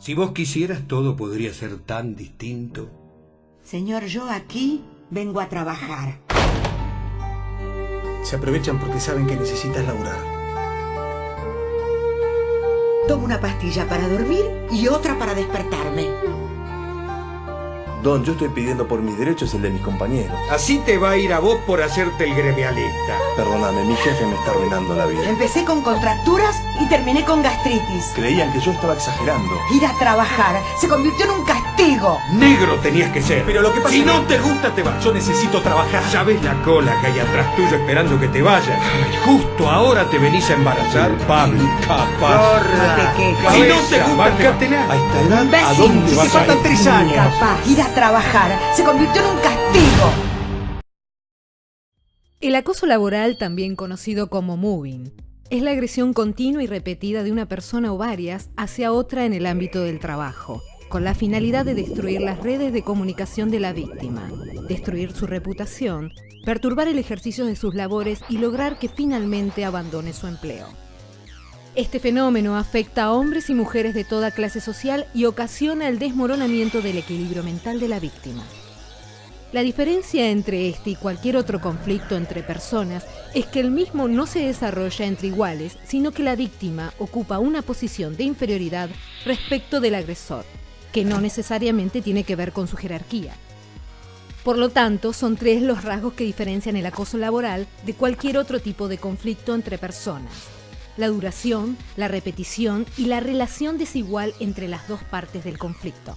Si vos quisieras, todo podría ser tan distinto. Señor, yo aquí vengo a trabajar. Se aprovechan porque saben que necesitas laburar. Tomo una pastilla para dormir y otra para despertarme. Don, yo estoy pidiendo por mis derechos el de mis compañeros. Así te va a ir a vos por hacerte el gremialista. Perdóname, mi jefe me está arruinando la vida. Empecé con contracturas y terminé con gastritis. Creían que yo estaba exagerando. Ir a trabajar se convirtió en un castigo. Negro tenías que ser. Pero lo que pasa si es que no te gusta, te vas. yo necesito trabajar. ¿Sabes la cola que hay atrás tuyo esperando que te vayas? Justo ahora te venís a embarazar, Pablo. Capaz. No te quejes. Si no te gusta, bancátela. a esta edad, Imbécil. ¿a dónde Si vas te a ir? faltan 3 años. Capaz, ir a trabajar se convirtió en un castigo. El acoso laboral, también conocido como mobbing, es la agresión continua y repetida de una persona o varias hacia otra en el ámbito del trabajo, con la finalidad de destruir las redes de comunicación de la víctima, destruir su reputación, perturbar el ejercicio de sus labores y lograr que finalmente abandone su empleo. Este fenómeno afecta a hombres y mujeres de toda clase social y ocasiona el desmoronamiento del equilibrio mental de la víctima. La diferencia entre este y cualquier otro conflicto entre personas es que el mismo no se desarrolla entre iguales, sino que la víctima ocupa una posición de inferioridad respecto del agresor, que no necesariamente tiene que ver con su jerarquía. Por lo tanto, son 3 los rasgos que diferencian el acoso laboral de cualquier otro tipo de conflicto entre personas: la duración, la repetición y la relación desigual entre las dos partes del conflicto.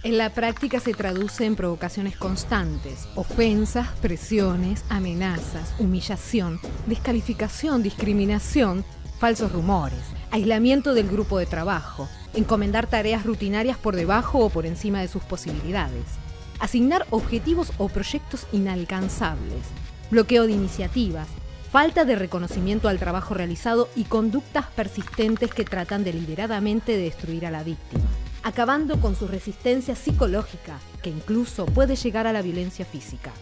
En la práctica se traduce en provocaciones constantes, ofensas, presiones, amenazas, humillación, descalificación, discriminación, falsos rumores, aislamiento del grupo de trabajo, encomendar tareas rutinarias por debajo o por encima de sus posibilidades, asignar objetivos o proyectos inalcanzables, bloqueo de iniciativas, falta de reconocimiento al trabajo realizado y conductas persistentes que tratan deliberadamente de destruir a la víctima, acabando con su resistencia psicológica, que incluso puede llegar a la violencia física.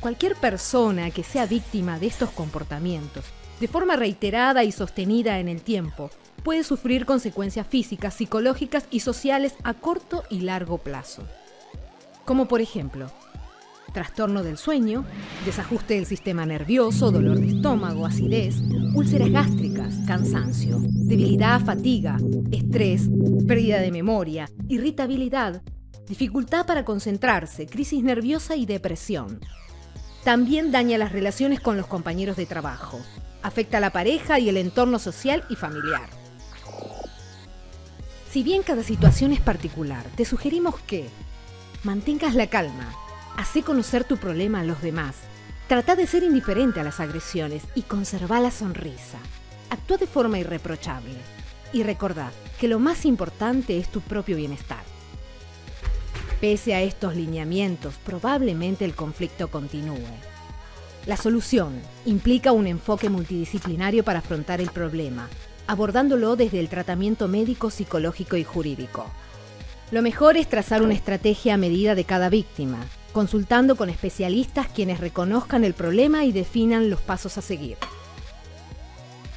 Cualquier persona que sea víctima de estos comportamientos, de forma reiterada y sostenida en el tiempo, puede sufrir consecuencias físicas, psicológicas y sociales a corto y largo plazo. Como por ejemplo, trastorno del sueño, desajuste del sistema nervioso, dolor de estómago, acidez, úlceras gástricas, cansancio, debilidad, fatiga, estrés, pérdida de memoria, irritabilidad, dificultad para concentrarse, crisis nerviosa y depresión. También daña las relaciones con los compañeros de trabajo, afecta a la pareja y el entorno social y familiar. Si bien cada situación es particular, te sugerimos que mantengas la calma, hacé conocer tu problema a los demás, trata de ser indiferente a las agresiones y conserva la sonrisa. Actúa de forma irreprochable y recordá que lo más importante es tu propio bienestar. Pese a estos lineamientos, probablemente el conflicto continúe. La solución implica un enfoque multidisciplinario para afrontar el problema, abordándolo desde el tratamiento médico, psicológico y jurídico. Lo mejor es trazar una estrategia a medida de cada víctima, consultando con especialistas quienes reconozcan el problema y definan los pasos a seguir.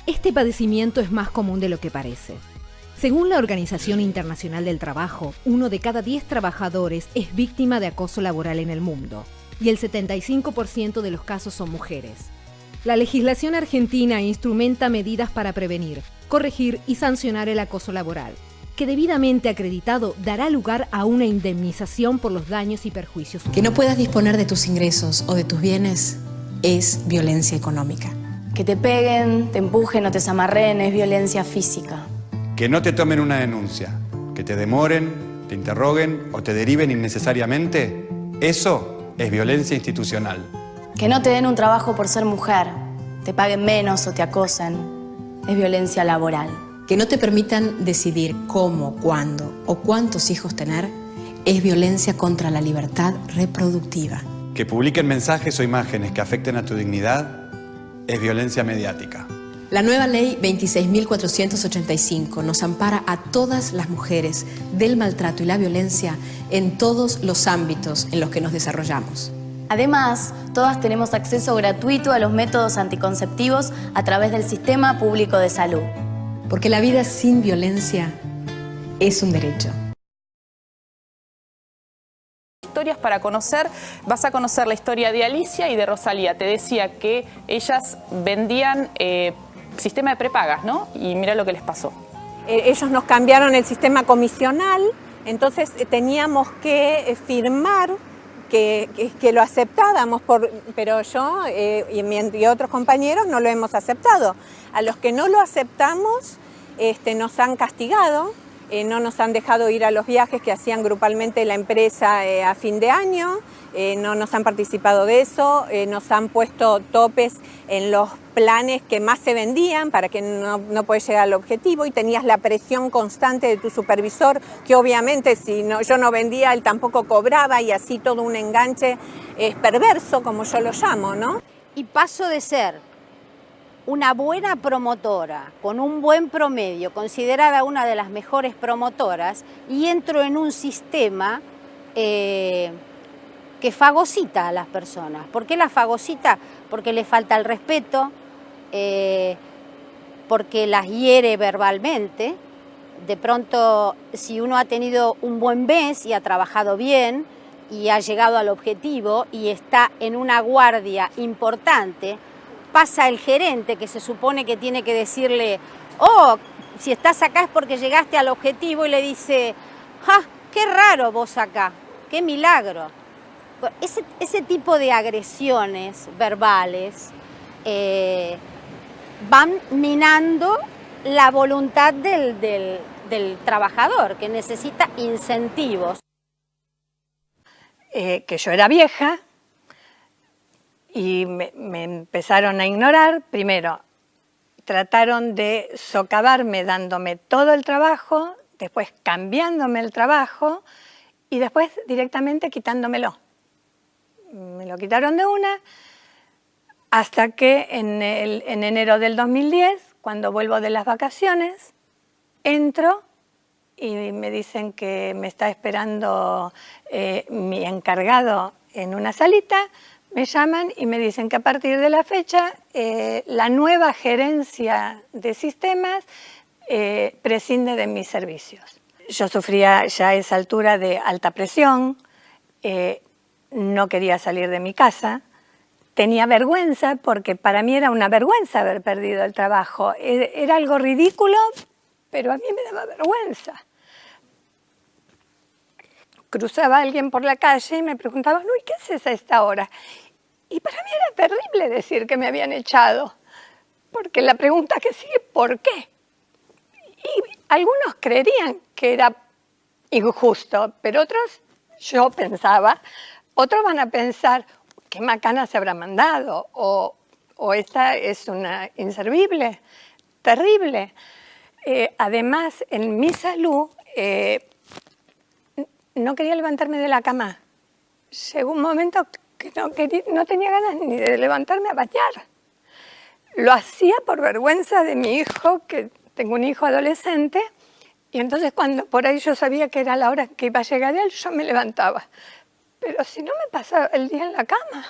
Este padecimiento es más común de lo que parece. Según la Organización Internacional del Trabajo, 1 de cada 10 trabajadores es víctima de acoso laboral en el mundo, y el 75% de los casos son mujeres. La legislación argentina instrumenta medidas para prevenir, corregir y sancionar el acoso laboral, que debidamente acreditado dará lugar a una indemnización por los daños y perjuicios. Que no puedas disponer de tus ingresos o de tus bienes es violencia económica. Que te peguen, te empujen o te zamarreen es violencia física. Que no te tomen una denuncia, que te demoren, te interroguen o te deriven innecesariamente, eso es violencia institucional. Que no te den un trabajo por ser mujer, te paguen menos o te acosen, es violencia laboral. Que no te permitan decidir cómo, cuándo o cuántos hijos tener es violencia contra la libertad reproductiva. Que publiquen mensajes o imágenes que afecten a tu dignidad es violencia mediática. La nueva ley 26.485 nos ampara a todas las mujeres del maltrato y la violencia en todos los ámbitos en los que nos desarrollamos. Además, todas tenemos acceso gratuito a los métodos anticonceptivos a través del Sistema Público de Salud. Porque la vida sin violencia es un derecho. Historias para conocer, vas a conocer la historia de Alicia y de Rosalía. Te decía que ellas vendían sistema de prepagas, ¿no? Y mira lo que les pasó. Ellos nos cambiaron el sistema comisional, entonces teníamos que firmar que lo aceptábamos, pero yo y otros compañeros no lo hemos aceptado. A los que no lo aceptamos nos han castigado. No nos han dejado ir a los viajes que hacían grupalmente la empresa a fin de año, no nos han participado de eso, nos han puesto topes en los planes que más se vendían para que no puedes llegar al objetivo y tenías la presión constante de tu supervisor, que obviamente si yo no vendía, él tampoco cobraba y así todo un enganche perverso, como yo lo llamo, ¿no? Y paso de ser una buena promotora, con un buen promedio, considerada una de las mejores promotoras, y entro en un sistema que fagocita a las personas. ¿Por qué la fagocita? Porque le falta el respeto, porque las hiere verbalmente. De pronto, si uno ha tenido un buen mes y ha trabajado bien y ha llegado al objetivo y está en una guardia importante, pasa el gerente que se supone que tiene que decirle, oh, si estás acá es porque llegaste al objetivo, y le dice, ¡ah, qué raro vos acá! ¡Qué milagro! Ese tipo de agresiones verbales van minando la voluntad del trabajador, que necesita incentivos. Que yo era vieja, y me empezaron a ignorar. Primero, trataron de socavarme dándome todo el trabajo, después cambiándome el trabajo y después directamente quitándomelo. Me lo quitaron de una, hasta que en enero del 2010, cuando vuelvo de las vacaciones, entro y me dicen que me está esperando mi encargado en una salita. Me llaman y me dicen que a partir de la fecha la nueva gerencia de sistemas prescinde de mis servicios. Yo sufría ya a esa altura de alta presión, no quería salir de mi casa, tenía vergüenza porque para mí era una vergüenza haber perdido el trabajo. Era algo ridículo, pero a mí me daba vergüenza. Cruzaba a alguien por la calle y me preguntaban, uy, ¿qué haces a esta hora? Y para mí era terrible decir que me habían echado, porque la pregunta que sigue, ¿por qué? Y algunos creerían que era injusto, pero otros, yo pensaba, otros van a pensar, ¿qué macana se habrá mandado? O esta es una inservible, terrible. Además, en mi salud, no quería levantarme de la cama. Llegó un momento que no tenía ganas ni de levantarme a bañar. Lo hacía por vergüenza de mi hijo, que tengo un hijo adolescente, y entonces cuando por ahí yo sabía que era la hora que iba a llegar él, yo me levantaba. Pero si no, me pasaba el día en la cama.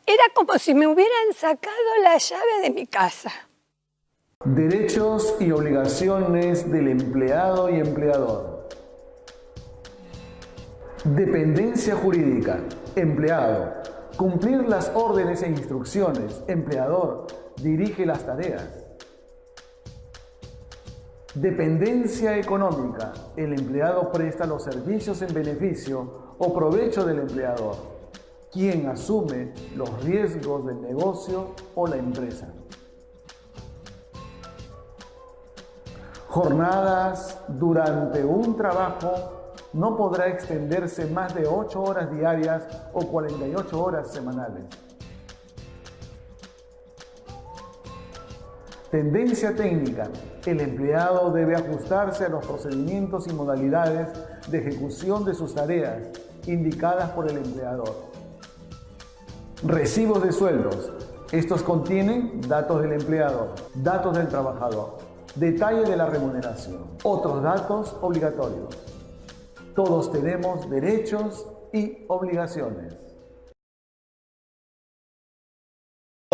Era como si me hubieran sacado la llave de mi casa. Derechos y obligaciones del empleado y empleador. Dependencia jurídica. Empleado. Cumplir las órdenes e instrucciones. Empleador. Dirige las tareas. Dependencia económica. El empleado presta los servicios en beneficio o provecho del empleador, quien asume los riesgos del negocio o la empresa. Jornadas durante un trabajo no podrá extenderse más de 8 horas diarias o 48 horas semanales. Tendencia técnica. El empleado debe ajustarse a los procedimientos y modalidades de ejecución de sus tareas indicadas por el empleador. Recibos de sueldos. Estos contienen datos del empleador, datos del trabajador, detalle de la remuneración, otros datos obligatorios. Todos tenemos derechos y obligaciones.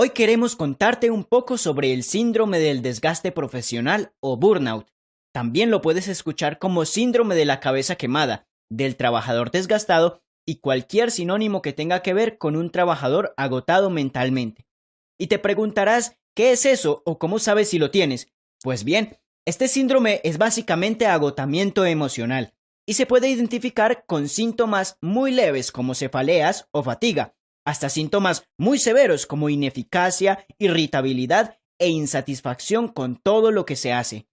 Hoy queremos contarte un poco sobre el síndrome del desgaste profesional o burnout. También lo puedes escuchar como síndrome de la cabeza quemada, del trabajador desgastado y cualquier sinónimo que tenga que ver con un trabajador agotado mentalmente. Y te preguntarás, ¿qué es eso o cómo sabes si lo tienes? Pues bien, este síndrome es básicamente agotamiento emocional y se puede identificar con síntomas muy leves como cefaleas o fatiga, hasta síntomas muy severos como ineficacia, irritabilidad e insatisfacción con todo lo que se hace.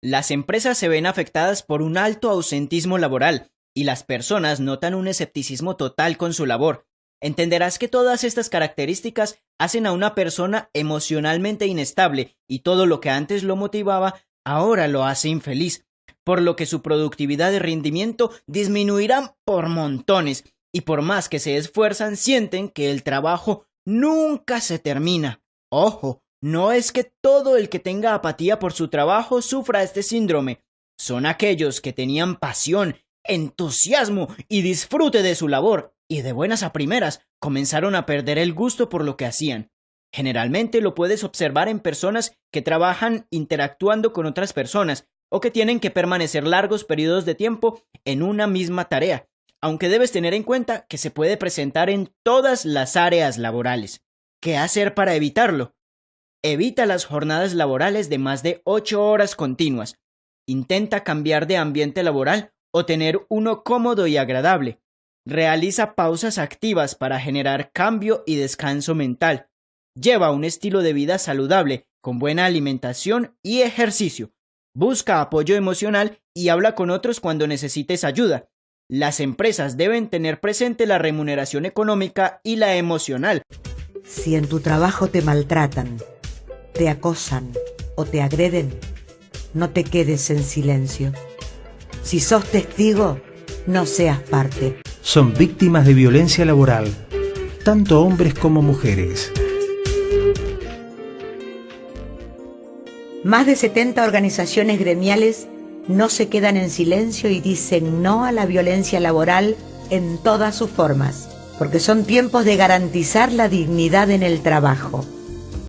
Las empresas se ven afectadas por un alto ausentismo laboral y las personas notan un escepticismo total con su labor. Entenderás que todas estas características hacen a una persona emocionalmente inestable y todo lo que antes lo motivaba ahora lo hace infeliz, por lo que su productividad y rendimiento disminuirán por montones y por más que se esfuerzan sienten que el trabajo nunca se termina. Ojo, no es que todo el que tenga apatía por su trabajo sufra este síndrome, son aquellos que tenían pasión, entusiasmo y disfrute de su labor y de buenas a primeras comenzaron a perder el gusto por lo que hacían. Generalmente lo puedes observar en personas que trabajan interactuando con otras personas o que tienen que permanecer largos periodos de tiempo en una misma tarea, aunque debes tener en cuenta que se puede presentar en todas las áreas laborales. ¿Qué hacer para evitarlo? Evita las jornadas laborales de más de 8 horas continuas. Intenta cambiar de ambiente laboral o tener uno cómodo y agradable. Realiza pausas activas para generar cambio y descanso mental. Lleva un estilo de vida saludable, con buena alimentación y ejercicio. Busca apoyo emocional y habla con otros cuando necesites ayuda. Las empresas deben tener presente la remuneración económica y la emocional. Si en tu trabajo te maltratan, te acosan o te agreden, no te quedes en silencio. Si sos testigo, no seas parte. Son víctimas de violencia laboral, tanto hombres como mujeres. Más de 70 organizaciones gremiales no se quedan en silencio y dicen no a la violencia laboral en todas sus formas, porque son tiempos de garantizar la dignidad en el trabajo.